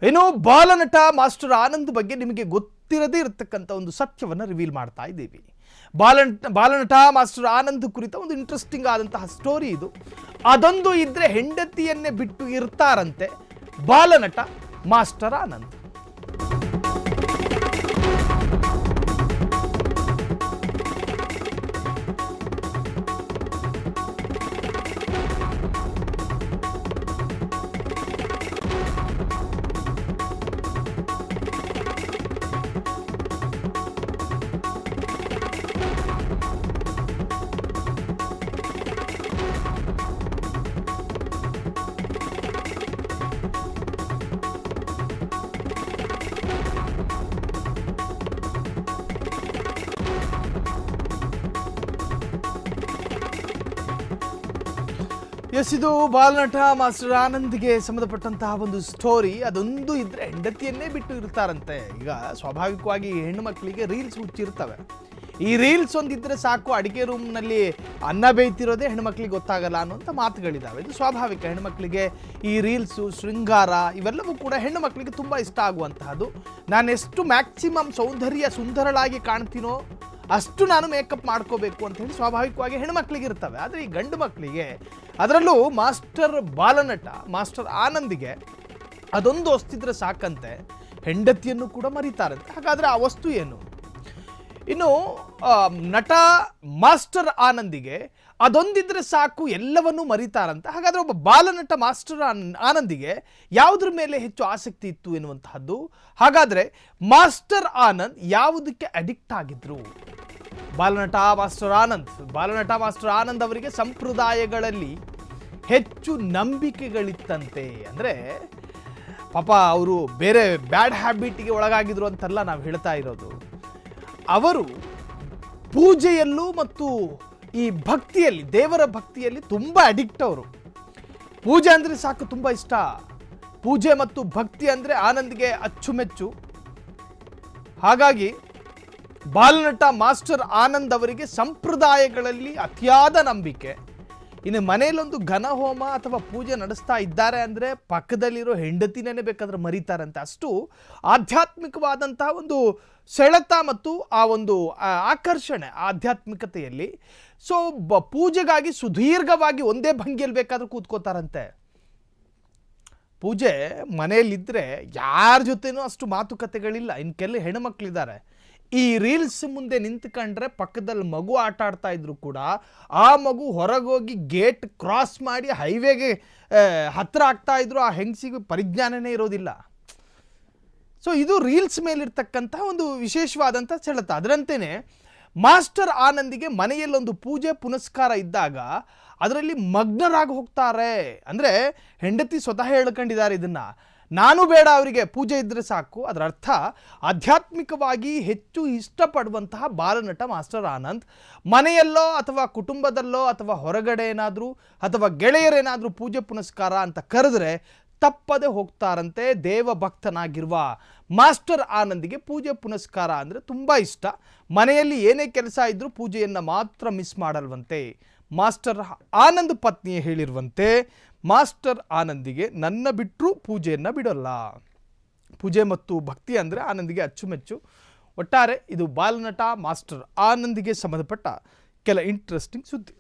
ಇನ್ನು ಬಾಲನಟ ಮಾಸ್ಟರ್ ಆನಂದ್ ಬಗ್ಗೆ ನಿಮಗೆ ಗೊತ್ತಿರದೇ ಇರತಕ್ಕಂಥ ಒಂದು ಸತ್ಯವನ್ನು ರಿವೀಲ್ ಮಾಡ್ತಾ ಇದ್ದೀವಿ. ಬಾಲನಟ ಮಾಸ್ಟರ್ ಆನಂದ್ ಕುರಿತ ಒಂದು ಇಂಟ್ರೆಸ್ಟಿಂಗ್ ಆದಂತಹ ಸ್ಟೋರಿ ಇದು. ಅದೊಂದು ಇದ್ರೆ ಹೆಂಡತಿಯನ್ನೇ ಬಿಟ್ಟು ಇರ್ತಾರಂತೆ ಬಾಲನಟ ಮಾಸ್ಟರ್ ಆನಂದ್. ಇದು ಬಾಲನಟ ಮಾಸ್ಟರ್ ಆನಂದ್ಗೆ ಸಂಬಂಧಪಟ್ಟಂತಹ ಒಂದು ಸ್ಟೋರಿ. ಅದೊಂದು ಇದ್ರೆ ಹೆಂಡತಿಯನ್ನೇ ಬಿಟ್ಟು ಇರ್ತಾರಂತೆ. ಈಗ ಸ್ವಾಭಾವಿಕವಾಗಿ ಹೆಣ್ಣು ಮಕ್ಕಳಿಗೆ ರೀಲ್ಸ್ ಹುಚ್ಚಿರ್ತವೆ. ಈ ರೀಲ್ಸ್ ಒಂದಿದ್ರೆ ಸಾಕು, ಅಡಿಗೆ ರೂಮ್ನಲ್ಲಿ ಅನ್ನ ಬೇಯ್ತಿರೋದೇ ಹೆಣ್ಮಕ್ಳಿಗೆ ಗೊತ್ತಾಗಲ್ಲ ಅನ್ನೋಂಥ ಮಾತುಗಳಿದ್ದಾವೆ. ಇದು ಸ್ವಾಭಾವಿಕ. ಹೆಣ್ಮಕ್ಳಿಗೆ ಈ ರೀಲ್ಸು, ಶೃಂಗಾರ ಇವೆಲ್ಲವೂ ಕೂಡ ಹೆಣ್ಣು ಮಕ್ಕಳಿಗೆ ತುಂಬ ಇಷ್ಟ ಆಗುವಂತಹದ್ದು. ನಾನು ಎಷ್ಟು ಮ್ಯಾಕ್ಸಿಮಮ್ ಸುಂದರಳಾಗಿ ಕಾಣ್ತೀನೋ ಅಷ್ಟು ನಾನು ಮೇಕಪ್ ಮಾಡ್ಕೋಬೇಕು ಅಂತ ಹೇಳಿ ಸ್ವಾಭಾವಿಕವಾಗಿ ಹೆಣ್ಮಕ್ಳಿಗೆ ಇರ್ತವೆ. ಆದರೆ ಈ ಗಂಡು ಮಕ್ಕಳಿಗೆ, ಅದರಲ್ಲೂ ಬಾಲನಟ ಮಾಸ್ಟರ್ ಆನಂದಿಗೆ ಅದೊಂದು ವಸ್ತಿದ್ರೆ ಸಾಕಂತೆ ಹೆಂಡತಿಯನ್ನು ಕೂಡ ಮರೀತಾರಂತೆ. ಹಾಗಾದರೆ ಆ ವಸ್ತು ಏನು? ಇನ್ನು ನಟ ಮಾಸ್ಟರ್ ಆನಂದಿಗೆ ಅದೊಂದಿದ್ರೆ ಸಾಕು ಎಲ್ಲವನ್ನೂ ಮರೀತಾರಂತೆ. ಹಾಗಾದರೆ ಒಬ್ಬ ಬಾಲನಟ ಮಾಸ್ಟರ್ ಆನಂದಿಗೆ ಯಾವುದ್ರ ಮೇಲೆ ಹೆಚ್ಚು ಆಸಕ್ತಿ ಇತ್ತು ಎನ್ನುವಂತಹದ್ದು. ಹಾಗಾದರೆ ಮಾಸ್ಟರ್ ಆನಂದ್ ಯಾವುದಕ್ಕೆ ಅಡಿಕ್ಟ್ ಆಗಿದ್ರು? ಬಾಲನಟ ಮಾಸ್ಟರ್ ಆನಂದ್ ಅವರಿಗೆ ಸಂಪ್ರದಾಯಗಳಲ್ಲಿ ಹೆಚ್ಚು ನಂಬಿಕೆಗಳಿತ್ತಂತೆ. ಅಂದರೆ ಪಾಪ ಅವರು ಬೇರೆ ಬ್ಯಾಡ್ ಹ್ಯಾಬಿಟ್ಗೆ ಒಳಗಾಗಿದ್ರು ಅಂತಲ್ಲ ನಾವು ಹೇಳ್ತಾ ಇರೋದು. ಅವರು ಪೂಜೆಯಲ್ಲೂ ಮತ್ತು ಈ ಭಕ್ತಿಯಲ್ಲಿ, ದೇವರ ಭಕ್ತಿಯಲ್ಲಿ ತುಂಬ ಅಡಿಕ್ಟ್. ಅವರು ಪೂಜೆ ಅಂದರೆ ಸಾಕು ತುಂಬ ಇಷ್ಟ. ಪೂಜೆ ಮತ್ತು ಭಕ್ತಿ ಅಂದರೆ ಆನಂದ್ಗೆ ಅಚ್ಚುಮೆಚ್ಚು. ಹಾಗಾಗಿ ಬಾಲನಟ ಮಾಸ್ಟರ್ ಆನಂದ್ ಅವರಿಗೆ ಸಂಪ್ರದಾಯಗಳಲ್ಲಿ ಅತಿಯಾದ ನಂಬಿಕೆ. ಇನ್ನು ಮನೆಯಲ್ಲೊಂದು ಘನ ಹೋಮ ಅಥವಾ ಪೂಜೆ ನಡೆಸ್ತಾ ಇದ್ದಾರೆ ಅಂದರೆ ಪಕ್ಕದಲ್ಲಿರೋ ಹೆಂಡತಿನೇ ಬೇಕಾದ್ರೆ ಮರೀತಾರಂತೆ. ಅಷ್ಟು ಆಧ್ಯಾತ್ಮಿಕವಾದಂತಹ ಒಂದು ಸೆಳೆತ ಮತ್ತು ಆ ಒಂದು ಆಕರ್ಷಣೆ ಆಧ್ಯಾತ್ಮಿಕತೆಯಲ್ಲಿ. ಸೊ ಪೂಜೆಗಾಗಿ ಸುದೀರ್ಘವಾಗಿ ಒಂದೇ ಭಂಗಿಯಲ್ಲಿ ಬೇಕಾದ್ರೂ ಕೂತ್ಕೋತಾರಂತೆ. ಪೂಜೆ ಮನೆಯಲ್ಲಿದ್ದರೆ ಯಾರ ಜೊತೆನೂ ಅಷ್ಟು ಮಾತುಕತೆಗಳಿಲ್ಲ. ಇನ್ನು ಕೆಲ ಹೆಣ್ಮಕ್ಳಿದ್ದಾರೆ, ಈ ರೀಲ್ಸ್ ಮುಂದೆ ನಿಂತ್ಕೊಂಡ್ರೆ ಪಕ್ಕದಲ್ಲಿ ಮಗು ಆಟ ಆಡ್ತಾ ಇದ್ರು ಕೂಡ ಆ ಮಗು ಹೊರಗೋಗಿ ಗೇಟ್ ಕ್ರಾಸ್ ಮಾಡಿ ಹೈವೇಗೆ ಹತ್ತಿರ ಆಗ್ತಾ ಇದ್ರು ಆ ಹೆಂಗಸಿಗೆ ಪರಿಜ್ಞಾನನೇ ಇರೋದಿಲ್ಲ. ಸೊ ಇದು ರೀಲ್ಸ್ ಮೇಲಿರ್ತಕ್ಕಂಥ ಒಂದು ವಿಶೇಷವಾದಂಥ ಸೆಳೆತ. ಅದರಂತೆಯೇ ಮಾಸ್ಟರ್ ಆನಂದಿಗೆ ಮನೆಯಲ್ಲೊಂದು ಪೂಜೆ ಪುನಸ್ಕಾರ ಇದ್ದಾಗ ಅದರಲ್ಲಿ ಮಗ್ನರಾಗಿ ಹೋಗ್ತಾರೆ. ಅಂದರೆ ಹೆಂಡತಿ ಸ್ವತಃ ಹೇಳ್ಕೊಂಡಿದ್ದಾರೆ ಇದನ್ನು, ನಾನು ಬೇಡ, ಅವರಿಗೆ ಪೂಜೆ ಇದ್ದರೆ ಸಾಕು. ಅದರ ಅರ್ಥ ಆಧ್ಯಾತ್ಮಿಕವಾಗಿ ಹೆಚ್ಚು ಇಷ್ಟಪಡುವಂತಹ ಬಾಲನಟ ಮಾಸ್ಟರ್ ಆನಂದ್ ಮನೆಯಲ್ಲೋ ಅಥವಾ ಕುಟುಂಬದಲ್ಲೋ ಅಥವಾ ಹೊರಗಡೆ ಏನಾದರೂ ಅಥವಾ ಗೆಳೆಯರೇನಾದರೂ ಪೂಜೆ ಪುನಸ್ಕಾರ ಅಂತ ಕರೆದ್ರೆ ತಪ್ಪದೆ ಹೋಗ್ತಾರಂತೆ. ದೇವಭಕ್ತನಾಗಿರುವ ಮಾಸ್ಟರ್ ಆನಂದಿಗೆ ಪೂಜೆ ಪುನಸ್ಕಾರ ಅಂದರೆ ತುಂಬ ಇಷ್ಟ. ಮನೆಯಲ್ಲಿ ಏನೇ ಕೆಲಸ ಇದ್ದರೂ ಪೂಜೆಯನ್ನು ಮಾತ್ರ ಮಿಸ್ ಮಾಡಲ್ವಂತೆ. ಮಾಸ್ಟರ್ ಆನಂದ್ ಪತ್ನಿಯೇ ಹೇಳಿರುವಂತೆ, ಮಾಸ್ಟರ್ ಆನಂದಿಗೆ ನನ್ನ ಬಿಟ್ಟರೂ ಪೂಜೆಯನ್ನು ಬಿಡೋಲ್ಲ. ಪೂಜೆ ಮತ್ತು ಭಕ್ತಿ ಅಂದರೆ ಆನಂದಿಗೆ ಅಚ್ಚುಮೆಚ್ಚು. ಒಟ್ಟಾರೆ ಇದು ಬಾಲನಟ ಮಾಸ್ಟರ್ ಆನಂದಿಗೆ ಸಂಬಂಧಪಟ್ಟ ಕೆಲ ಇಂಟ್ರೆಸ್ಟಿಂಗ್ ಸುದ್ದಿ.